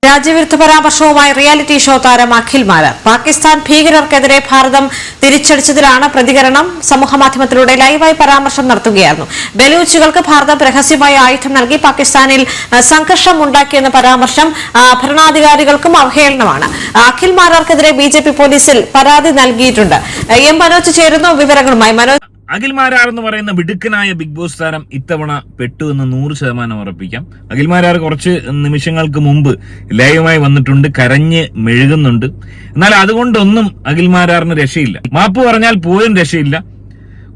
രാജ്യവിരുദ്ധ പരാമർശവുമായി reality show താരം അഖിൽ മാരാർ. പാകിസ്ഥാൻ ഭീകരർക്കെതിരെ ഭാരതം തിരിച്ചടിച്ചതിലാണ് പ്രതികരണം. സമൂഹമാധ്യമത്തിലൂടെ ലൈവായി പരാമർശം നടത്തുകയായിരുന്നു. ബലൂച്ചുകൾക്ക് ഭാരതം രഹസ്യമായി ആയുധം നൽകി പാകിസ്ഥാനിൽ സംഘർഷം ഉണ്ടാക്കിയെന്ന പരാമർശം ഭരണാധികാരികൾക്കും അവഹേളനമാണ്. അഖിൽ മാരാർക്കെതിരെ ബിജെപി പോലീസിൽ പരാതി നൽകിയിട്ടുണ്ട്. എം മനോജ് ചേരുന്നു വിവരങ്ങളുമായി. മനോജ്, അഖിൽ മാരാർ എന്ന് പറയുന്ന മിടുക്കനായ ബിഗ് ബോസ് താരം ഇത്തവണ പെട്ടു എന്ന് 100% ഉറപ്പിക്കാം. അഖിൽ മാരാർ കുറച്ച് നിമിഷങ്ങൾക്ക് മുമ്പ് ലൈവുമായി വന്നിട്ടുണ്ട്, കരഞ്ഞ് മെഴുകുന്നുണ്ട്. എന്നാൽ അതുകൊണ്ടൊന്നും അഖിൽ മാരാറിന് രക്ഷയില്ല. മാപ്പ് പറഞ്ഞാൽ പോലും രക്ഷയില്ല.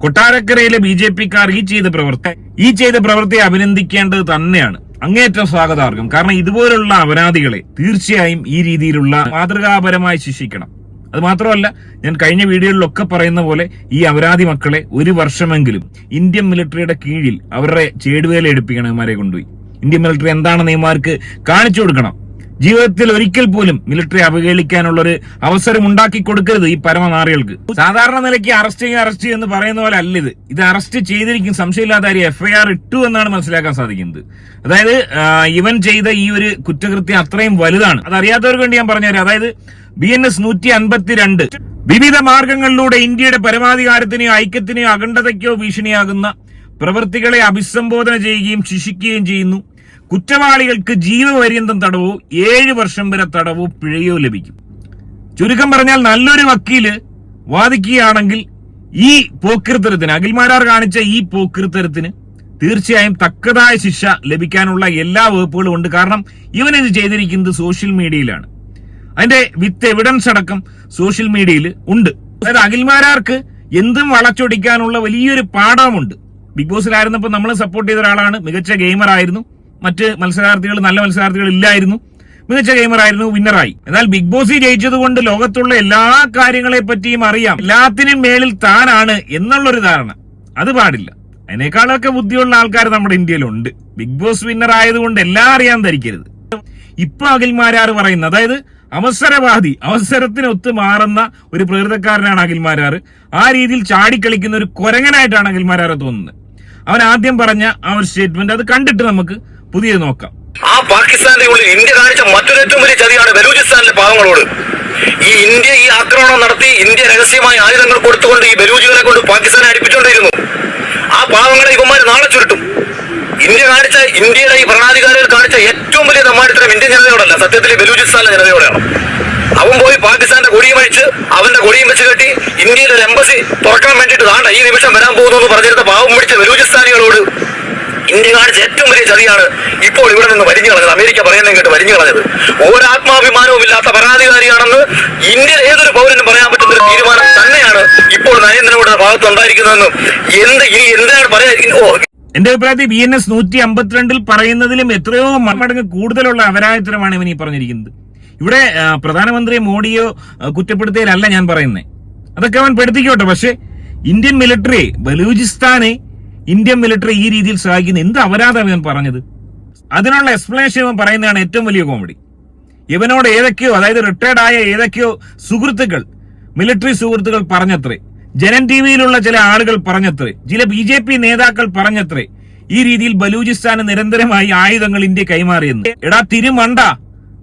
കൊട്ടാരക്കരയിലെ BJP-ക്കാർ ഈ ചെയ്ത പ്രവൃത്തിയെ അഭിനന്ദിക്കേണ്ടത് തന്നെയാണ്. അങ്ങേയറ്റം സ്വാഗതാർഹം. കാരണം ഇതുപോലുള്ള അപരാധികളെ തീർച്ചയായും ഈ രീതിയിലുള്ള മാതൃകാപരമായി ശിക്ഷിക്കണം. അത് മാത്രമല്ല, ഞാൻ കഴിഞ്ഞ വീഡിയോകളിലൊക്കെ പറയുന്ന പോലെ ഈ അപരാധി മക്കളെ 1 വർഷമെങ്കിലും ഇന്ത്യൻ മിലിറ്ററിയുടെ കീഴിൽ അവരുടെ ചേടുവേല എടുപ്പിക്കണം. ഇവന്മാരെ കൊണ്ടുപോയി ഇന്ത്യൻ മിലിറ്ററി എന്താണെന്ന് ഇവന്മാർക്ക് കാണിച്ചു കൊടുക്കണം. ജീവിതത്തിൽ ഒരിക്കൽ പോലും മിലിറ്ററി അവഹേളിക്കാനുള്ളൊരു അവസരം ഉണ്ടാക്കി കൊടുക്കരുത് ഈ പരമനാറികൾക്ക്. സാധാരണ നിലയ്ക്ക് അറസ്റ്റ് എന്ന് പറയുന്ന പോലെ അല്ല ഇത് അറസ്റ്റ് ചെയ്തിരിക്കും. സംശയമില്ലാത്ത FIR ഇട്ടു എന്നാണ് മനസ്സിലാക്കാൻ സാധിക്കുന്നത്. അതായത് ഇവൻ ചെയ്ത ഈ ഒരു കുറ്റകൃത്യം അത്രയും വലുതാണ്. അതറിയാത്തവർക്ക് വേണ്ടി ഞാൻ പറഞ്ഞുതരാം. അതായത് BNS 152 വിവിധ മാർഗങ്ങളിലൂടെ ഇന്ത്യയുടെ പരമാധികാരത്തിനെയോ ഐക്യത്തിനെയോ അഖണ്ഡതയ്ക്കോ ഭീഷണിയാകുന്ന പ്രവൃത്തികളെ അഭിസംബോധന ചെയ്യുകയും ശിക്ഷിക്കുകയും ചെയ്യുന്നു. കുറ്റവാളികൾക്ക് ജീവപര്യന്തം തടവോ 7 വർഷം വരെ തടവോ പിഴയോ ലഭിക്കും. ചുരുക്കം പറഞ്ഞാൽ, നല്ലൊരു വക്കീല് വാദിക്കുകയാണെങ്കിൽ ഈ പോക്കിർത്തരത്തിന്, അഖിൽ മാരാർ കാണിച്ച ഈ പോക്കിർത്തരത്തിന് തീർച്ചയായും തക്കതായ ശിക്ഷ ലഭിക്കാനുള്ള എല്ലാ വകുപ്പുകളും ഉണ്ട്. കാരണം ഇവനിത് ചെയ്തിരിക്കുന്നത് സോഷ്യൽ മീഡിയയിലാണ്. അതിന്റെ വിത്ത് എവിഡൻസ് അടക്കം സോഷ്യൽ മീഡിയയിൽ ഉണ്ട്. അതായത് അഖിൽ മാരാർക്ക് എന്തും വളച്ചൊടിക്കാനുള്ള വലിയൊരു പാഠമുണ്ട്. ബിഗ് ബോസിലായിരുന്നപ്പോൾ നമ്മൾ സപ്പോർട്ട് ചെയ്ത ഒരാളാണ്. മികച്ച ഗെയിമർ ആയിരുന്നു. മറ്റ് മത്സരാർത്ഥികൾ, നല്ല മത്സരാർത്ഥികൾ ഇല്ലായിരുന്നു. മികച്ച ഗെയിമർ ആയിരുന്നു, വിന്നറായി. എന്നാൽ ബിഗ് ബോസിൽ ജയിച്ചത് കൊണ്ട് ലോകത്തുള്ള എല്ലാ കാര്യങ്ങളെ പറ്റിയും അറിയാം. എല്ലാത്തിനും മേളിൽ താനാണ് എന്നുള്ളൊരു ധാരണ അത് പാടില്ല. അതിനേക്കാളൊക്കെ ബുദ്ധിയുള്ള ആൾക്കാർ നമ്മുടെ ഇന്ത്യയിലുണ്ട്. ബിഗ് ബോസ് വിന്നർ ആയതുകൊണ്ട് എല്ലാം അറിയാൻ ധരിക്കരുത്. ഇപ്പൊ അഖിൽ മാരാർ പറയുന്നത്, അതായത് അവസരവാദി, അവസരത്തിനൊത്ത് മാറുന്ന ഒരു പ്രകൃതക്കാരനാണ് അഖിൽ മാരാർ. ആ രീതിയിൽ ചാടിക്കളിക്കുന്ന ഒരു കുരങ്ങനായിട്ടാണ് അഖിൽ മാരാർ തോന്നുന്നത്. അവൻ ആദ്യം പറഞ്ഞ ആ ഒരു സ്റ്റേറ്റ്മെന്റ് അത് കണ്ടിട്ട് നമുക്ക് പുതിയത് നോക്കാം. ആ പാകിസ്ഥാന്റെ ഉള്ളിൽ ഇന്ത്യ കാണിച്ച മറ്റൊരു ഏറ്റവും വലിയ ചതിയാണ് ബലൂചിസ്ഥാനിലെ പാവങ്ങളോട്. ഈ ആക്രമണം നടത്തി ഇന്ത്യ രഹസ്യമായ ആയുധങ്ങൾ കൊടുത്തുകൊണ്ട് ഈ ബലൂചികളെ കൊണ്ട് പാകിസ്ഥാനെ അടിപ്പിച്ചുകൊണ്ടിരുന്നു. ആ പാവങ്ങളെ ഇവന്മാർ നാളെ ചുരുട്ടും. ഇന്ത്യയുടെ ഈ ഭരണാധികാരികൾ കാണിച്ച ഏറ്റവും വലിയ തമ്മാടിത്തരം ഇന്ത്യൻ ജനതയോടല്ല, സത്യത്തിൽ ബലൂചിസ്ഥാനിലെ ജനതയോടാണ്. അവൻ പോയി പാകിസ്ഥാന്റെ കൊടിയും അഴിച്ച് അവന്റെ കൊടിയും വെച്ച് കെട്ടി ഇന്ത്യയിലെ ഒരു എംബസി തുറക്കാൻ വേണ്ടിയിട്ട് താണ്ട ഈ നിമിഷം വരാൻ പോകുന്നു എന്ന് പറഞ്ഞിരുന്ന പാവം പിടിച്ച ബലൂചിസ്ഥാനികളോട് ഇന്ത്യ കാണിച്ച ഏറ്റവും വലിയ ചതിയാണ് ഇപ്പോൾ ഇവിടെ നിന്ന് വരിഞ്ഞു കളഞ്ഞത്. അമേരിക്ക പറയുന്നത് കേട്ട് വരിഞ്ഞു കളഞ്ഞത്. ഒരാത്മാഭിമാനവും ഇല്ലാത്ത ഭരണാധികാരിയാണെന്ന് ഇന്ത്യയിൽ ഏതൊരു പൗരനും പറയാൻ പറ്റുന്ന ഒരു തീരുമാനം തന്നെയാണ് ഇപ്പോൾ നരേന്ദ്രമോദിയുടെ ഭാഗത്ത് ഉണ്ടായിരിക്കുന്നതെന്നും ഇനി എന്താണ് പറയാതിരിക്കുന്നത്. എന്റെ അഭിപ്രായത്തിൽ BNS 152 പറയുന്നതിലും എത്രയോ മടങ്ങ് കൂടുതലുള്ള അപരാധത്തരമാണ് ഇവൻ ഈ പറഞ്ഞിരിക്കുന്നത്. ഇവിടെ പ്രധാനമന്ത്രി മോഡിയോ കുറ്റപ്പെടുത്തിയതല്ല ഞാൻ പറയുന്നത്. അതൊക്കെ അവൻ പെടുത്തിക്കോട്ടെ. പക്ഷെ ഇന്ത്യൻ മിലിറ്ററി, ബലൂചിസ്ഥാനെ ഇന്ത്യൻ മിലിറ്ററി ഈ രീതിയിൽ സഹായിക്കുന്ന എന്ത് അപരാധം ഇവൻ പറഞ്ഞത്? അതിനുള്ള എക്സ്പ്ലനേഷൻ ഇവൻ പറയുന്നതാണ് ഏറ്റവും വലിയ കോമഡി. ഇവനോട് ഏതൊക്കെയോ, അതായത് റിട്ടയർഡ് ആയ ഏതൊക്കെയോ സുഹൃത്തുക്കൾ, മിലിറ്ററി സുഹൃത്തുക്കൾ പറഞ്ഞത്രേ, ജനൻ TVയിലുള്ള ചില ആളുകൾ പറഞ്ഞത്രേ, ചില BJP നേതാക്കൾ പറഞ്ഞത്രേ ഈ രീതിയിൽ ബലൂചിസ്ഥാന് നിരന്തരമായി ആയുധങ്ങൾ ഇന്ത്യ കൈമാറിയെന്ന്. എടാ തിരുമണ്ട,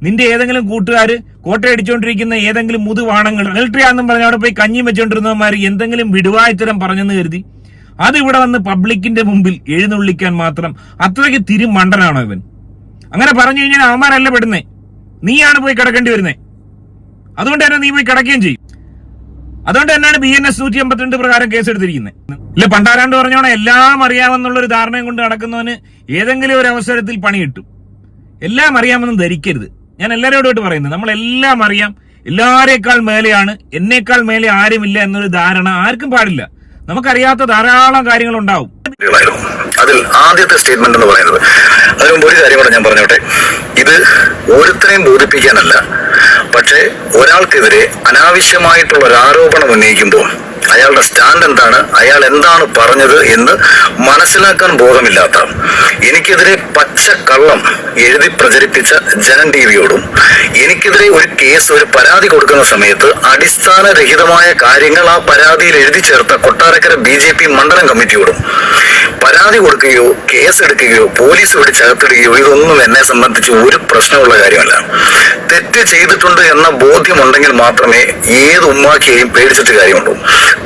നിന്റെ ഏതെങ്കിലും കൂട്ടുകാര് കോട്ടയടിച്ചുകൊണ്ടിരിക്കുന്ന ഏതെങ്കിലും മുതുവാണങ്ങൾ മിലിറ്ററി ആണെന്നും പറഞ്ഞ അവിടെ പോയി കഞ്ഞി വെച്ചോണ്ടിരുന്നവന്മാർ എന്തെങ്കിലും വിടുവായ്ത്തരം പറഞ്ഞെന്ന് കരുതി അത് ഇവിടെ വന്ന് പബ്ലിക്കിന്റെ മുമ്പിൽ എഴുന്നള്ളിക്കാൻ മാത്രം അത്രയ്ക്ക് തിരുമണ്ടനാണോ ഇവൻ? അങ്ങനെ പറഞ്ഞു കഴിഞ്ഞാൽ അവന്മാരല്ല പെടുന്നേ, നീയാണ് പോയി കിടക്കേണ്ടി വരുന്നേ. അതുകൊണ്ട് തന്നെ നീ പോയി കിടക്കുകയും ചെയ്യും. അതുകൊണ്ട് തന്നെയാണ് BNS 152 പ്രകാരം കേസെടുത്തിരിക്കുന്നത്. ഇല്ല, പണ്ടാരാണ്ട് പറഞ്ഞോണം എല്ലാം അറിയാമെന്നുള്ളൊരു ധാരണയും കൊണ്ട് നടക്കുന്നവന് ഏതെങ്കിലും ഒരു അവസരത്തിൽ പണി കിട്ടും. എല്ലാം അറിയാമെന്നും ധരിക്കരുത്. ഞാൻ എല്ലാവരോടുമായിട്ട് പറയുന്നത്, നമ്മളെല്ലാം അറിയാം, എല്ലാവരേക്കാൾ മേലെയാണ്, എന്നേക്കാൾ മേലെ ആരുമില്ല എന്നൊരു ധാരണ ആർക്കും പാടില്ല. നമുക്കറിയാത്ത ധാരാളം കാര്യങ്ങളുണ്ടാവും. അതിൽ ആദ്യത്തെ സ്റ്റേറ്റ്മെന്റ് എന്ന് പറയുന്നത്, അതിന് മുമ്പ് ഒരു കാര്യം കൂടെ ഞാൻ പറഞ്ഞോട്ടെ. ഇത് ഓരോരുത്തരെയും ബോധിപ്പിക്കാനല്ല, പക്ഷേ ഒരാൾക്കെതിരെ അനാവശ്യമായിട്ടുള്ള ഒരു ആരോപണം ഉന്നയിക്കുമ്പോൾ അയാളുടെ സ്റ്റാൻഡ് എന്താണ്, അയാൾ എന്താണ് പറഞ്ഞത് എന്ന് മനസ്സിലാക്കാൻ ബോധമില്ലാത്ത, എനിക്കെതിരെ പച്ചക്കള്ളം എഴുതി പ്രചരിപ്പിച്ച ജനൻ TVയോടും എനിക്കെതിരെ ഒരു കേസ്, ഒരു പരാതി കൊടുക്കുന്ന സമയത്ത് അടിസ്ഥാനരഹിതമായ കാര്യങ്ങൾ ആ പരാതിയിൽ എഴുതി ചേർത്ത കൊട്ടാരക്കര BJP മണ്ഡലം കമ്മിറ്റിയോടും പരാതി കൊടുക്കുകയോ കേസ് എടുക്കുകയോ പോലീസ് പിടിച്ചകത്തിടുകയോ ഇതൊന്നും എന്നെ സംബന്ധിച്ച് ഒരു പ്രശ്നമുള്ള കാര്യമല്ല. തെറ്റ് ചെയ്തിട്ടുണ്ട് എന്ന ബോധ്യമുണ്ടെങ്കിൽ മാത്രമേ ഏത് ഉമ്മാക്കിയെയും പേടിച്ചിട്ട് കാര്യമുള്ളൂ.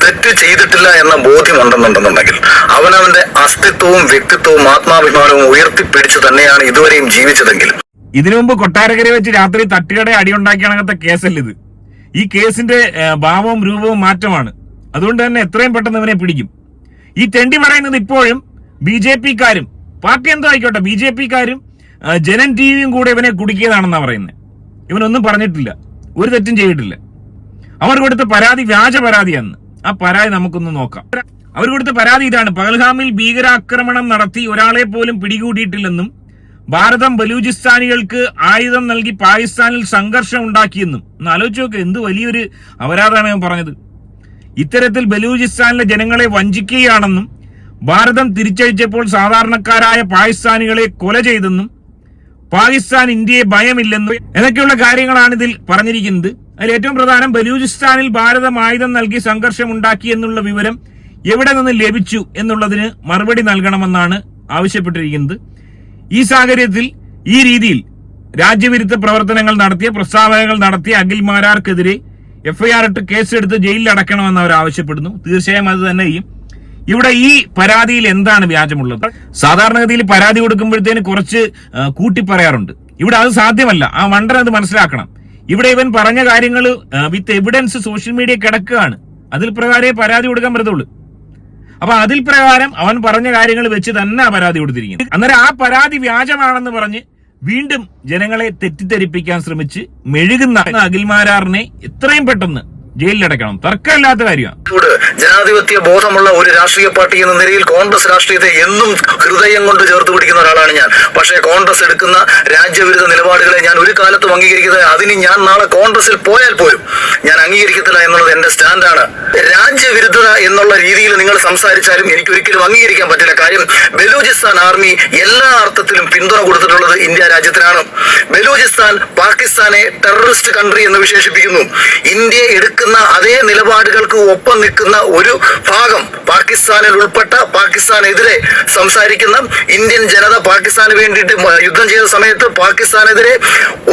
തെറ്റ് ചെയ്തിട്ടില്ല എന്ന ബോധ്യമുണ്ടെന്നുണ്ടെന്നുണ്ടെങ്കിൽ അവനവന്റെ അസ്തിത്വവും വ്യക്തിത്വവും ആത്മാഭിമാനവും ഉയർത്തിപ്പിടിച്ച് തന്നെയാണ് ഇതുവരെയും ജീവിച്ചതെങ്കിൽ. ഇതിനു മുമ്പ് കൊട്ടാരക്കര വെച്ച് രാത്രി തട്ടുകട അടിയുണ്ടാക്കിയണങ്ങത്തെ കേസല്ല ഇത്. ഈ കേസിന്റെ ഭാവവും രൂപവും മാറ്റമാണ്. അതുകൊണ്ട് തന്നെ എത്രയും പെട്ടെന്ന് ഇവനെ പിടിക്കും. ഈ തെണ്ടി പറയുന്നത് ഇപ്പോഴും BJP-ക്കാരും പാർട്ടി എന്തോ ആയിക്കോട്ടെ BJP-ക്കാരും ജനൻ TVയും കൂടെ ഇവനെ കുടുക്കിയതാണെന്നാ പറയുന്നത്. ഇവനൊന്നും പറഞ്ഞിട്ടില്ല, ഒരു തെറ്റും ചെയ്തിട്ടില്ല. അവർ കൊടുത്ത പരാതി വ്യാജ പരാതിയാണ്. ആ പരാതി നമുക്കൊന്ന് നോക്കാം. അവർ കൊടുത്ത പരാതി ഇതാണ്: പഹൽഗാമിൽ ഭീകരാക്രമണം നടത്തി ഒരാളെ പോലും പിടികൂടിയിട്ടില്ലെന്നും ഭാരതം ബലൂചിസ്ഥാനികൾക്ക് ആയുധം നൽകി പാകിസ്ഥാനിൽ സംഘർഷം ഉണ്ടാക്കിയെന്നും. ഒന്ന് ആലോചിച്ച് നോക്ക്, എന്ത് വലിയൊരു അപരാധമാണ് ഞാൻ പറഞ്ഞത്. ഇത്തരത്തിൽ ബലൂചിസ്ഥാനിലെ ജനങ്ങളെ വഞ്ചിക്കുകയാണെന്നും ഭാരതം തിരിച്ചടിച്ചപ്പോൾ സാധാരണക്കാരായ പാകിസ്ഥാനികളെ കൊല ചെയ്തെന്നും പാകിസ്ഥാൻ ഇന്ത്യയെ ഭയമില്ലെന്നും എന്നൊക്കെയുള്ള കാര്യങ്ങളാണ് ഇതിൽ പറഞ്ഞിരിക്കുന്നത്. അതിൽ ഏറ്റവും പ്രധാനം ബലൂചിസ്ഥാനിൽ ഭാരതം ആയുധം നൽകി സംഘർഷം ഉണ്ടാക്കി എന്നുള്ള വിവരം എവിടെ നിന്ന് ലഭിച്ചു എന്നുള്ളതിന് മറുപടി നൽകണമെന്നാണ് ആവശ്യപ്പെട്ടിരിക്കുന്നത്. ഈ സാഹചര്യത്തിൽ ഈ രീതിയിൽ രാജ്യവിരുദ്ധ പ്രവർത്തനങ്ങൾ നടത്തിയ പ്രസ്താവനകൾ നടത്തിയ അഖിൽ മാരാർക്കെതിരെ FIR ഇട്ട് കേസെടുത്ത് ജയിലിൽ അടക്കണമെന്ന് അവർ ആവശ്യപ്പെടുന്നു. തീർച്ചയായും അത് തന്നെ ചെയ്യും. ഇവിടെ ഈ പരാതിയിൽ എന്താണ് വ്യാജമുള്ളത്? സാധാരണഗതിയിൽ പരാതി കൊടുക്കുമ്പോഴത്തേന് കുറച്ച് കൂട്ടി പറയാറുണ്ട്. ഇവിടെ അത് സാധ്യമല്ല. ആ വണ്ടർ അത് മനസ്സിലാക്കണം. ഇവിടെ ഇവൻ പറഞ്ഞ കാര്യങ്ങൾ വിത്ത് എവിഡൻസ് സോഷ്യൽ മീഡിയ കിടക്കുകയാണ്. അതിൽ പ്രകാരമേ പരാതി കൊടുക്കാൻ പറ്റത്തുള്ളൂ. അപ്പൊ അതിൽ പ്രകാരം അവൻ പറഞ്ഞ കാര്യങ്ങൾ വെച്ച് തന്നെ പരാതി കൊടുത്തിരിക്കുന്നു. അന്നേരം ആ പരാതി വ്യാജമാണെന്ന് പറഞ്ഞ് വീണ്ടും ജനങ്ങളെ തെറ്റിദ്ധരിപ്പിക്കാൻ ശ്രമിച്ച് മെഴുകുന്ന അഖിൽ മാരാറിനെ എത്രയും പെട്ടെന്ന് ജയിലിലടക്കണം. തർക്കമില്ലാത്ത കാര്യമാണ്. ജനാധിപത്യ ബോധമുള്ള ഒരു രാഷ്ട്രീയ പാർട്ടി എന്ന നിലയിൽ കോൺഗ്രസ് രാഷ്ട്രീയത്തെ എന്നും ഹൃദയം കൊണ്ട് ചേർത്ത് പിടിക്കുന്ന ഒരാളാണ് ഞാൻ. പക്ഷേ കോൺഗ്രസ് എടുക്കുന്ന രാജ്യവിരുദ്ധ നിലപാടുകളെ ഞാൻ ഒരു കാലത്തും അംഗീകരിക്കുന്നത്, അതിന് ഞാൻ നാളെ കോൺഗ്രസിൽ പോയാൽ പോലും ഞാൻ അംഗീകരിക്കത്തില്ല എന്നുള്ളത് എന്റെ സ്റ്റാൻഡാണ്. രാജ്യവിരുദ്ധത എന്നുള്ള രീതിയിൽ നിങ്ങൾ സംസാരിച്ചാലും എനിക്ക് ഒരിക്കലും അംഗീകരിക്കാൻ പറ്റില്ല. കാര്യം ബലൂചിസ്ഥാൻ ആർമി എല്ലാ അർത്ഥത്തിലും പിന്തുണ കൊടുത്തിട്ടുള്ളത് ഇന്ത്യ രാജ്യത്തിനാണ്. ബലൂചിസ്ഥാൻ പാകിസ്ഥാനെ ടെററിസ്റ്റ് കൺട്രി എന്ന് വിശേഷിപ്പിക്കുന്നു. ഇന്ത്യ എടുക്കുന്ന അതേ നിലപാടുകൾക്ക് ഒപ്പം നിൽക്കുന്ന ഒരു ഭാഗം പാകിസ്ഥാനിൽ ഉൾപ്പെട്ട പാകിസ്ഥാനെതിരെ സംസാരിക്കുന്ന ഇന്ത്യൻ ജനത പാകിസ്ഥാന് വേണ്ടിയിട്ട് യുദ്ധം ചെയ്ത സമയത്ത് പാകിസ്ഥാനെതിരെ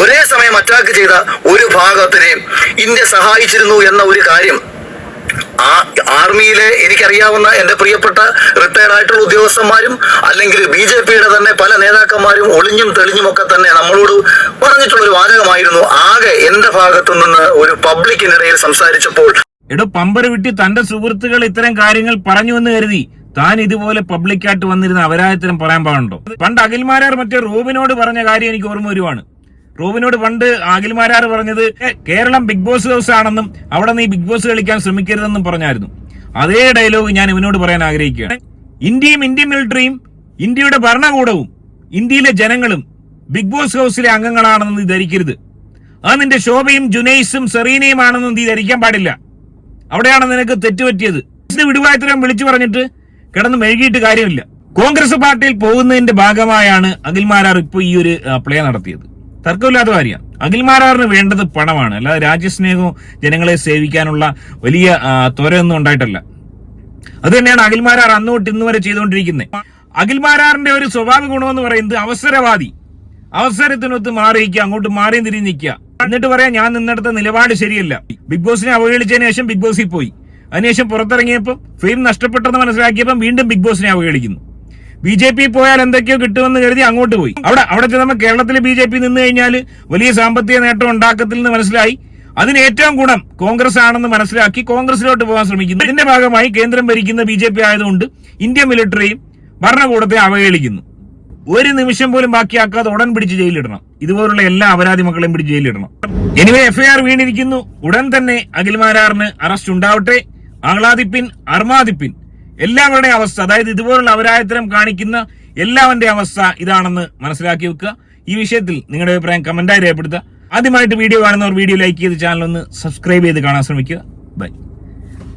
ഒരേ സമയം അറ്റാക്ക് ചെയ്ത ഒരു ഭാഗത്തിനെ ഇന്ത്യ സഹായിച്ചിരുന്നു എന്ന ഒരു കാര്യം ആ ആർമിയിലെ എനിക്കറിയാവുന്ന എന്റെ പ്രിയപ്പെട്ട റിട്ടയർഡ് ആയിട്ടുള്ള ഉദ്യോഗസ്ഥന്മാരും അല്ലെങ്കിൽ BJP-യുടെ തന്നെ പല നേതാക്കന്മാരും ഒളിഞ്ഞും തെളിഞ്ഞും ഒക്കെ തന്നെ നമ്മളോട് പറഞ്ഞിട്ടുള്ള ഒരു വാചകമായിരുന്നു. ആകെ എന്റെ ഭാഗത്തു നിന്ന് ഒരു പബ്ലിക്കിനിടയിൽ സംസാരിച്ചപ്പോൾ, പമ്പർ വിട്ടി തന്റെ സുഹൃത്തുക്കൾ ഇത്തരം കാര്യങ്ങൾ പറഞ്ഞു എന്ന് കരുതി താൻ ഇതുപോലെ പബ്ലിക്കായിട്ട് വന്നിരുന്ന അപരാധത്തിനും പറയാൻ പാടുണ്ടോ? പണ്ട് അഖിൽ മാരാർ മറ്റേ റോബിനോട് പറഞ്ഞ കാര്യം എനിക്ക് ഓർമ്മ വരുവാണ്. റോബിനോട് പണ്ട് അഖിൽ മാരാർ പറഞ്ഞത് കേരളം ബിഗ് ബോസ് ഹൗസ് ആണെന്നും അവിടെ നീ ബിഗ് ബോസ് കളിക്കാൻ ശ്രമിക്കരുതെന്നും പറഞ്ഞായിരുന്നു. അതേ ഡയലോഗ് ഞാൻ ഇവനോട് പറയാൻ ആഗ്രഹിക്കുകയാണ്. ഇന്ത്യയും ഇന്ത്യൻ മിലിറ്ററിയും ഇന്ത്യയുടെ ഭരണകൂടവും ഇന്ത്യയിലെ ജനങ്ങളും ബിഗ് ബോസ് ഹൗസിലെ അംഗങ്ങളാണെന്ന് നീ ധരിക്കരുത്. അത് നിന്റെ ശോഭയും ജുനൈസും സെറീനയും ആണെന്ന് നീ ധരിക്കാൻ പാടില്ല. അവിടെയാണ് നിനക്ക് തെറ്റുപറ്റിയത്. വിടുവായത്തരം വിളിച്ചു പറഞ്ഞിട്ട് കിടന്ന് മെഴുകിയിട്ട് കാര്യമില്ല. കോൺഗ്രസ് പാർട്ടിയിൽ പോകുന്നതിന്റെ ഭാഗമായാണ് അഖിൽ മാരാർ ഇപ്പോൾ ഈ ഒരു പ്ലേ നടത്തിയത്. തർക്കമില്ലാത്ത കാര്യമാണ്. അഖിൽ മാരാറിന് വേണ്ടത് പണമാണ്, അല്ലാതെ രാജ്യസ്നേഹവും ജനങ്ങളെ സേവിക്കാനുള്ള വലിയ ത്വരയൊന്നും ഉണ്ടായിട്ടല്ല. അത് തന്നെയാണ് അഖിൽ മാരാർ അന്ന് തൊട്ട് ഇന്ന് വരെ ചെയ്തുകൊണ്ടിരിക്കുന്നത്. അഖിൽ മാരാറിന്റെ ഒരു സ്വഭാവ ഗുണമെന്ന് പറയുന്നത് അവസരവാദി. അവസരത്തിനൊത്ത് മാറിയിരിക്കുക, അങ്ങോട്ട് മാറിയും തിരിഞ്ഞ് നിൽക്കുക, എന്നിട്ട് പറയാം ഞാൻ നിന്നെടുത്ത നിലപാട് ശരിയല്ല. ബിഗ് ബോസിനെ അവഹേളിച്ചതിന് ശേഷം ബിഗ് ബോസിൽ പോയി, അതിനുശേഷം പുറത്തിറങ്ങിയപ്പോൾ ഫെയിം നഷ്ടപ്പെട്ടെന്ന് മനസ്സിലാക്കിയപ്പോൾ വീണ്ടും ബിഗ് ബോസിനെ അവഹേളിക്കുന്നു. BJP പോയാൽ എന്തൊക്കെയോ കിട്ടുമെന്ന് കരുതി അങ്ങോട്ട് പോയി. അവിടെ ചെന്നപ്പോൾ കേരളത്തിലെ BJP നിന്ന് കഴിഞ്ഞാൽ വലിയ സാമ്പത്തിക നേട്ടം ഉണ്ടാക്കത്തില്ലെന്ന് മനസ്സിലായി. അതിന് ഏറ്റവും ഗുണം കോൺഗ്രസ് ആണെന്ന് മനസ്സിലാക്കി കോൺഗ്രസിലോട്ട് പോകാൻ ശ്രമിക്കുന്നു. ഇതിന്റെ ഭാഗമായി കേന്ദ്രം ഭരിക്കുന്ന BJP ആയതുകൊണ്ട് ഇന്ത്യൻ മിലിറ്ററിയും ഭരണകൂടത്തെ അവഹേളിക്കുന്നു. ഒരു നിമിഷം പോലും ബാക്കിയാക്കാതെ ഉടൻ പിടിച്ച് ജയിലിടണം. ഇതുപോലുള്ള എല്ലാ അപരാധി മക്കളെയും പിടിച്ച് ജയിലിടണം. Anyway FIR വീണിരിക്കുന്നു. ഉടൻ തന്നെ അഖിൽ മാരാറിന് അറസ്റ്റ് ഉണ്ടാവട്ടെ. ആഹ്ലാദിപ്പിൻ, അർമാദിപ്പിൻ. എല്ലാവരുടെയും അവസ്ഥ, അതായത് ഇതുപോലുള്ള അപരാധത്തരം കാണിക്കുന്ന എല്ലാവരുടെ അവസ്ഥ ഇതാണെന്ന് മനസ്സിലാക്കി വെക്കുക. ഈ വിഷയത്തിൽ നിങ്ങളുടെ അഭിപ്രായം കമന്റായി രേഖപ്പെടുത്തുക. ആദ്യമായിട്ട് വീഡിയോ കാണുന്നവർ വീഡിയോ ലൈക്ക് ചെയ്ത് ചാനൽ ഒന്ന് സബ്സ്ക്രൈബ് ചെയ്ത് കാണാൻ ശ്രമിക്കുക. ബൈ.